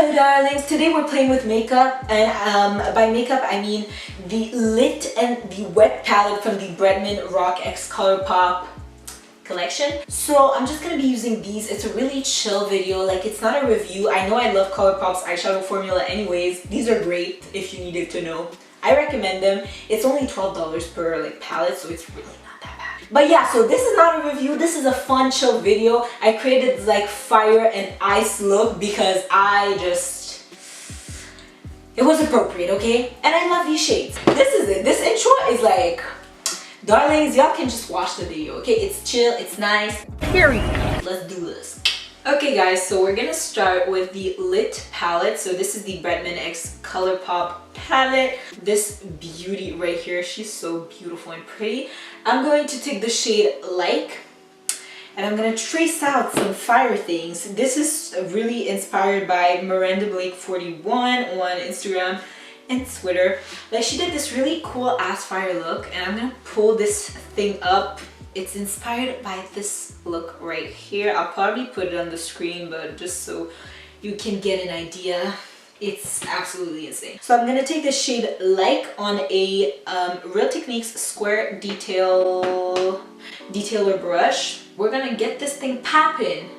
Hello darlings, today we're playing with makeup, and by makeup I mean the lit and the wet palette from the Bretman Rock X Colourpop collection. So I'm just gonna be using these. It's a really chill video, like it's not a review. I know I love Colourpop's eyeshadow formula anyways. These are great if you needed to know. I recommend them. It's only $12 per like palette, so it's really not that bad. But yeah, so this is not a review. This is a fun chill video. I created like fire and ice look because it was appropriate, okay? And I love these shades. This is it. This intro is like, darlings, y'all can just watch the video, okay? It's chill, it's nice. Period. Let's do this. Okay guys, so we're gonna start with the lit palette. So this is the Bretman X Colourpop palette. This beauty right here, she's so beautiful and pretty. I'm going to take the shade Like, and I'm gonna trace out some fire things. This is really inspired by Miranda Blake 41 on Instagram and Twitter. Like, she did this really cool ass fire look, and I'm gonna pull this thing up. It's inspired by this look right here. I'll probably put it on the screen, but just so you can get an idea, it's absolutely insane. So I'm gonna take the shade Like on a Real Techniques square detailer brush. We're gonna get this thing popping.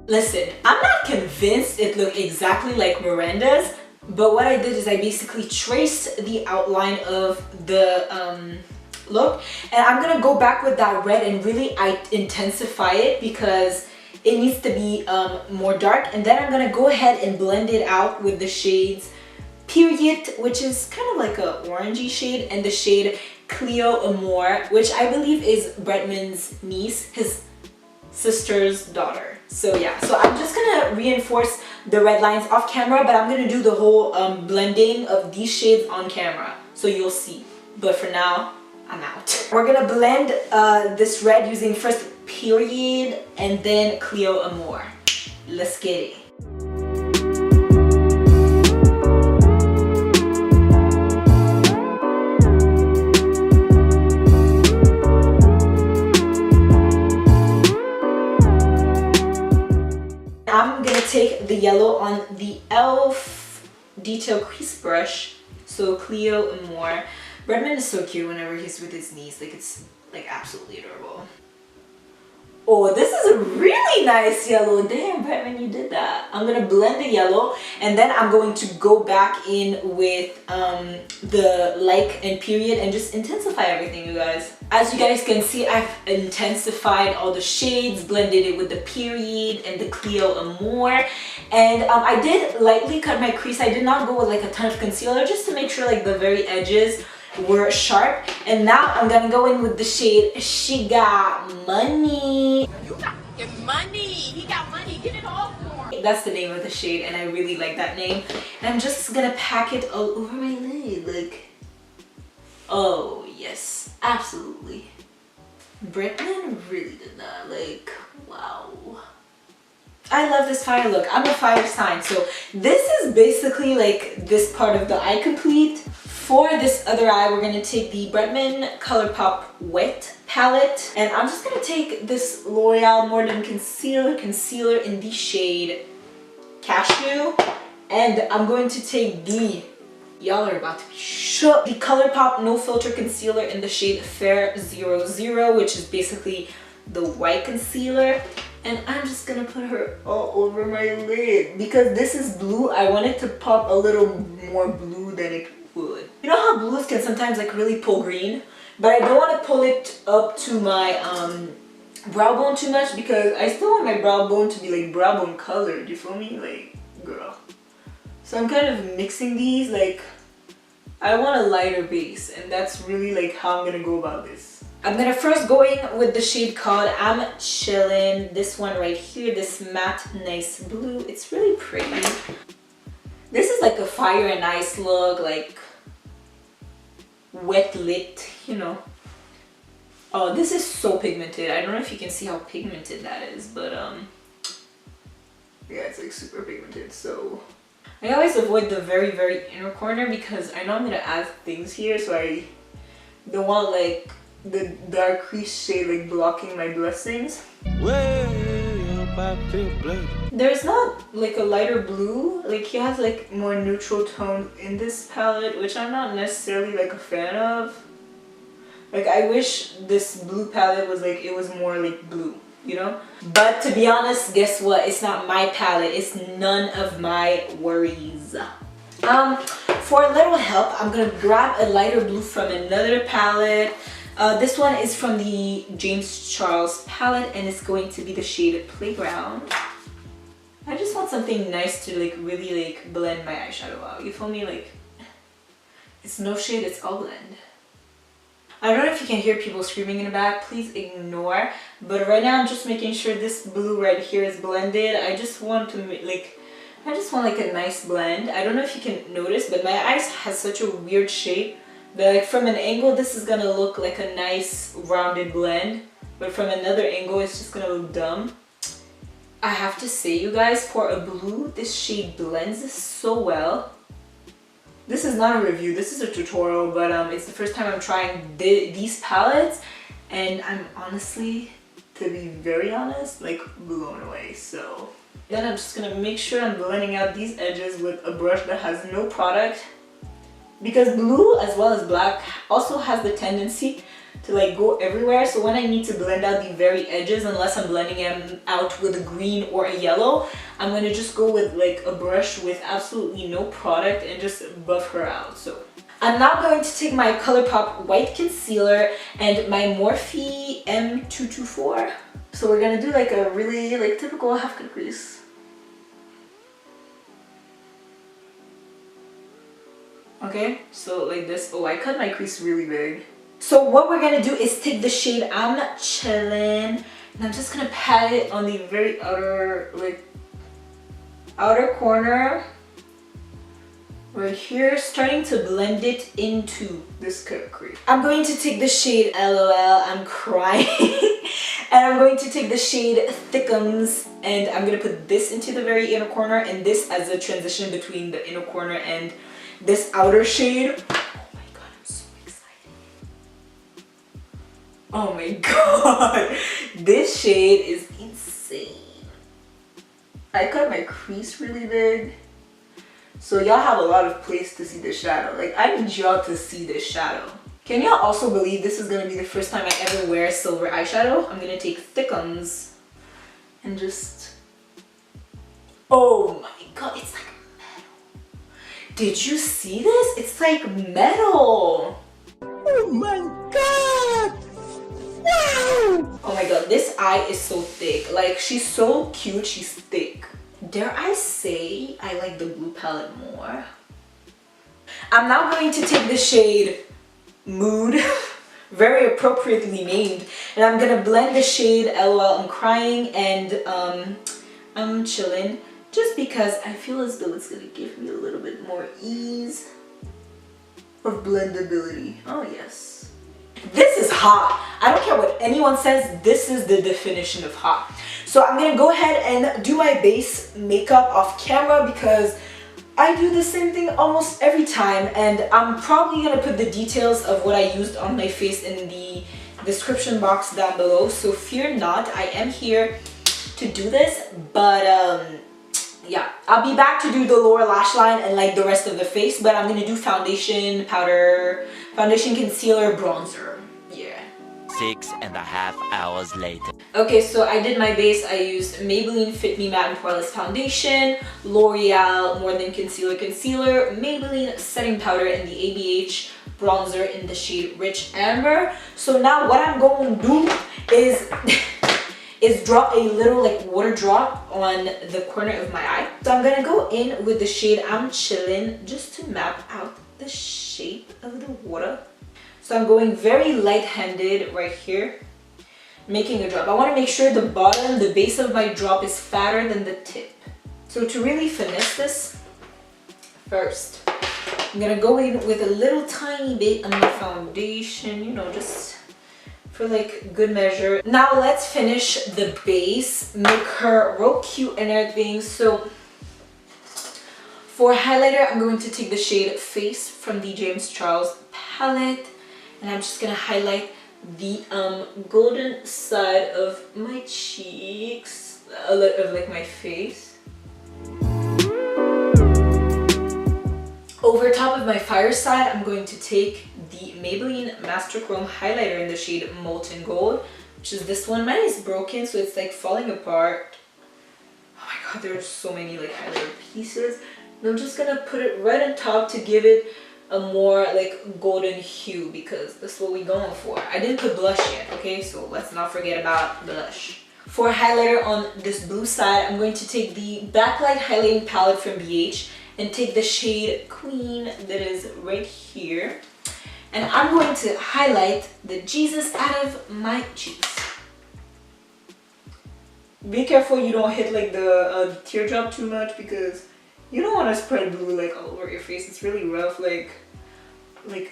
Listen, I'm not convinced it looked exactly like Miranda's, but what I did is I basically traced the outline of the look, and I'm gonna go back with that red and really intensify it because it needs to be more dark, and then I'm gonna go ahead and blend it out with the shades Period, which is kind of like a orangey shade, and the shade Cleo Amore, which I believe is Bretman's niece, his sister's daughter. So yeah, so I'm just gonna reinforce the red lines off camera, but I'm gonna do the whole blending of these shades on camera, so you'll see. But for now, I'm out. We're gonna blend this red using first Period and then Cleo Amore. Let's get it. I'm gonna take the yellow on the e.l.f. detail crease brush, so Cleo Amore. Bretman is so cute whenever he's with his niece, like it's like absolutely adorable. Oh, this is a really nice yellow. Damn, Bretman, you did that. I'm gonna blend the yellow, and then I'm going to go back in with the Like and Period and just intensify everything, you guys. As you guys can see, I've intensified all the shades, blended it with the Period and the Cleo Amore, and I did lightly cut my crease. I did not go with like a ton of concealer, just to make sure like the very edges were sharp. And now I'm gonna go in with the shade She Got Money. You got money. He got money. Get it all for him. That's the name of the shade, and I really like that name. And I'm just gonna pack it all over my lid, like, oh yes, absolutely. Bretman really did that, like, wow. I love this fire look. I'm a fire sign, so this is basically like this part of the eye complete. For this other eye, we're gonna take the Bretman Colourpop Wet palette, and I'm just gonna take this L'Oreal Molten concealer in the shade Cashew, and I'm going to take y'all are about to be shook, the Colourpop No Filter concealer in the shade Fair 00, which is basically the white concealer. And I'm just gonna put her all over my lid because this is blue. I want it to pop a little more blue than it would. You know how blues can sometimes like really pull green, but I don't want to pull it up to my brow bone too much because I still want my brow bone to be like brow bone colored, you feel me? Like, girl. So I'm kind of mixing these, like, I want a lighter base, and that's really like how I'm gonna go about this. I'm gonna first go in with the shade called I'm Chillin', this one right here, this matte nice blue. It's really pretty. This is like a fire and ice look, like wet lit, you know. Oh, this is so pigmented. I don't know if you can see how pigmented that is, but Yeah, it's like super pigmented, so I always avoid the very, very inner corner because I know I'm gonna add things here, so I don't want like the dark crease shade like blocking my blessings. There's not like a lighter blue, like he has like more neutral tone in this palette, which I'm not necessarily like a fan of. Like I wish this blue palette was like, it was more like blue, you know? But to be honest, guess what? It's not my palette. It's none of my worries. For a little help, I'm gonna grab a lighter blue from another palette. This one is from the James Charles palette and it's going to be the shade Playground. I just want something nice to like really like blend my eyeshadow out. You feel me? Like, it's no shade, it's all blend. I don't know if you can hear people screaming in the back, please ignore. But right now I'm just making sure this blue right here is blended. I just want to like, I just want like a nice blend. I don't know if you can notice, but my eyes has such a weird shape. But like from an angle, this is gonna look like a nice rounded blend. But from another angle, it's just gonna look dumb. I have to say, you guys, for a blue, this shade blends so well. This is not a review, this is a tutorial, but it's the first time I'm trying these palettes. And I'm honestly, to be very honest, like blown away. So then I'm just gonna make sure I'm blending out these edges with a brush that has no product. Because blue as well as black also has the tendency to like go everywhere. So when I need to blend out the very edges, unless I'm blending them out with a green or a yellow, I'm going to just go with like a brush with absolutely no product and just buff her out. So I'm now going to take my Colourpop white concealer and my Morphe M224. So we're going to do like a really like typical half cut crease. Okay, so like this. Oh, I cut my crease really big. So what we're gonna do is take the shade I'm Chillin', and I'm just gonna pat it on the very outer, like, outer corner right here, starting to blend it into this cut crease. I'm going to take the shade LOL, I'm crying, and I'm going to take the shade Thickums, and I'm gonna put this into the very inner corner, and this as a transition between the inner corner and this outer shade. Oh my god, I'm so excited. Oh my god. This shade is insane. I cut my crease really big. So y'all have a lot of place to see the shadow. Like, I need y'all to see this shadow. Can y'all also believe this is gonna be the first time I ever wear silver eyeshadow? I'm gonna take Thickums and just... Oh my god, it's like... Did you see this? It's like metal. Oh my god! Wow! Oh my god, this eye is so thick. Like, she's so cute, she's thick. Dare I say I like the blue palette more? I'm now going to take the shade Mood, very appropriately named, and I'm gonna blend the shade LOL I'm Crying and I'm Chillin'. Just because I feel as though it's gonna give me a little bit more ease of blendability. Oh yes. This is hot. I don't care what anyone says, this is the definition of hot. So I'm gonna go ahead and do my base makeup off camera because I do the same thing almost every time, and I'm probably gonna put the details of what I used on my face in the description box down below. So fear not, I am here to do this, but yeah, I'll be back to do the lower lash line and like the rest of the face, but I'm gonna do foundation, powder, foundation, concealer, bronzer. Yeah. 6.5 hours later. Okay, so I did my base. I used Maybelline Fit Me Matte and Poreless Foundation, L'Oreal Molten Concealer, Maybelline Setting Powder, and the ABH bronzer in the shade Rich Amber. So now what I'm going to do is drop a little like water drop on the corner of my eye. So I'm gonna go in with the shade I'm Chillin' just to map out the shape of the water. So I'm going very light-handed right here, making a drop. I want to make sure the bottom, the base of my drop is fatter than the tip. So to really finesse this, first, I'm gonna go in with a little tiny bit on the foundation, you know, just for like good measure. Now let's finish the base, make her real cute and everything. So for highlighter, I'm going to take the shade Face from the James Charles palette, and I'm just gonna highlight the golden side of my cheeks, of like my face. Over top of my fire side, I'm going to take the Maybelline Master Chrome highlighter in the shade Molten Gold, which is this one. Mine is broken, so it's like falling apart. Oh my god, there's so many like highlighter pieces. And I'm just gonna put it right on top to give it a more like golden hue, because that's what we're going for. I didn't put blush yet, okay? So let's not forget about blush. For highlighter on this blue side, I'm going to take the Backlight highlighting palette from BH and take the shade Queen that is right here. And I'm going to highlight the Jesus out of my cheeks. Be careful you don't hit like the teardrop too much, because you don't want to spread blue like all over your face. It's really rough, like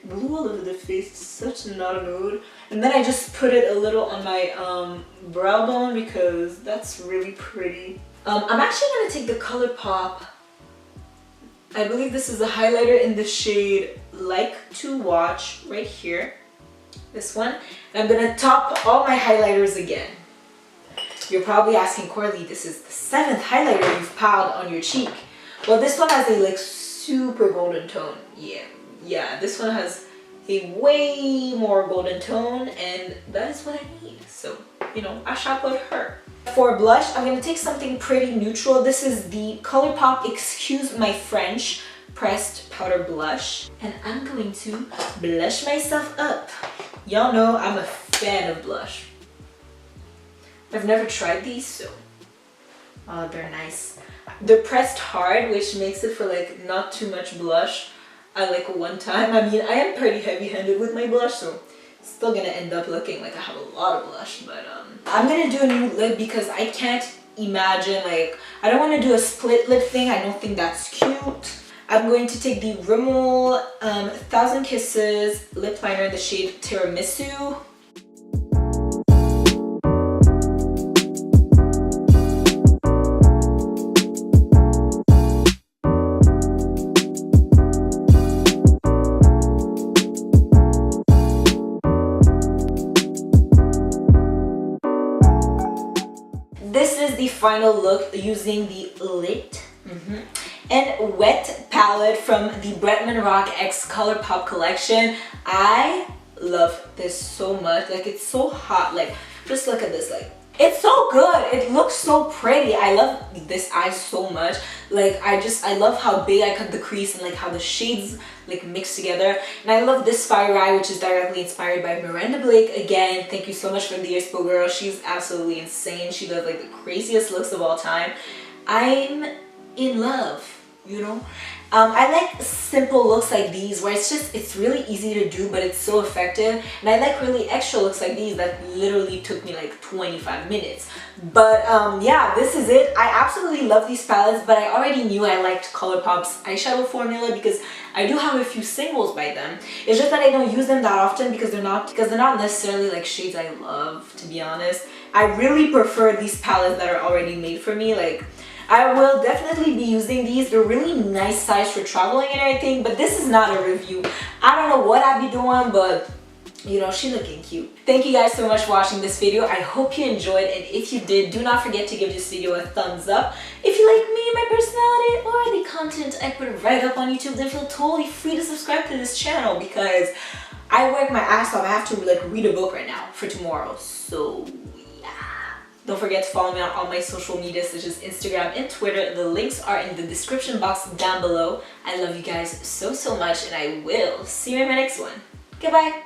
blue all over the face. It's such not a mood. And then I just put it a little on my brow bone because that's really pretty. I'm actually going to take the Colourpop. I believe this is a highlighter in the shade Like to Watch right here. This one. And I'm going to top all my highlighters again. You're probably asking, Coralie, this is the 7th highlighter you've piled on your cheek. Well, this one has a like super golden tone. Yeah, this one has a way more golden tone, and that is what I need. So, you know, I shall put her. For blush, I'm going to take something pretty neutral. This is the Colourpop Excuse My French Pressed Powder Blush. And I'm going to blush myself up. Y'all know I'm a fan of blush. I've never tried these, so... Oh, they're nice. They're pressed hard, which makes it for like not too much blush at like one time. I mean, I am pretty heavy-handed with my blush, so it's still gonna end up looking like I have a lot of blush. But I'm gonna do a new lip because I can't imagine, like, I don't want to do a split lip thing. I don't think that's cute. I'm going to take the Rimmel 1000 Kisses lip liner in the shade Tiramisu. This is the final look using the Lit and Wet palette from the Bretman Rock X Colourpop collection. I love this so much. Like, it's so hot. Like, just look at this. Like, it's so good. It looks so pretty. I love this eye so much. Like, I love how big I cut the crease and like how the shades like mix together. And I love this fire eye, which is directly inspired by Miranda Blake. Again, thank you so much for the Earspo girl. She's absolutely insane. She does like the craziest looks of all time. I'm in love, you know. I like simple looks like these where it's really easy to do, but it's so effective. And I like really extra looks like these that literally took me like 25 minutes. But yeah, this is it. I absolutely love these palettes, but I already knew I liked Colourpop's eyeshadow formula because I do have a few singles by them. It's just that I don't use them that often because they're not necessarily like shades I love, to be honest. I really prefer these palettes that are already made for me. Like, I will definitely be using these. They're really nice size for traveling and everything, but this is not a review. I don't know what I'd be doing, but you know, she's looking cute. Thank you guys so much for watching this video. I hope you enjoyed, and if you did, do not forget to give this video a thumbs up. If you like me, my personality, or the content I put right up on YouTube, then feel totally free to subscribe to this channel because I work my ass off. I have to like read a book right now for tomorrow, so don't forget to follow me on all my social media such as Instagram and Twitter. The links are in the description box down below. I love you guys so much, and I will see you in my next one. Goodbye.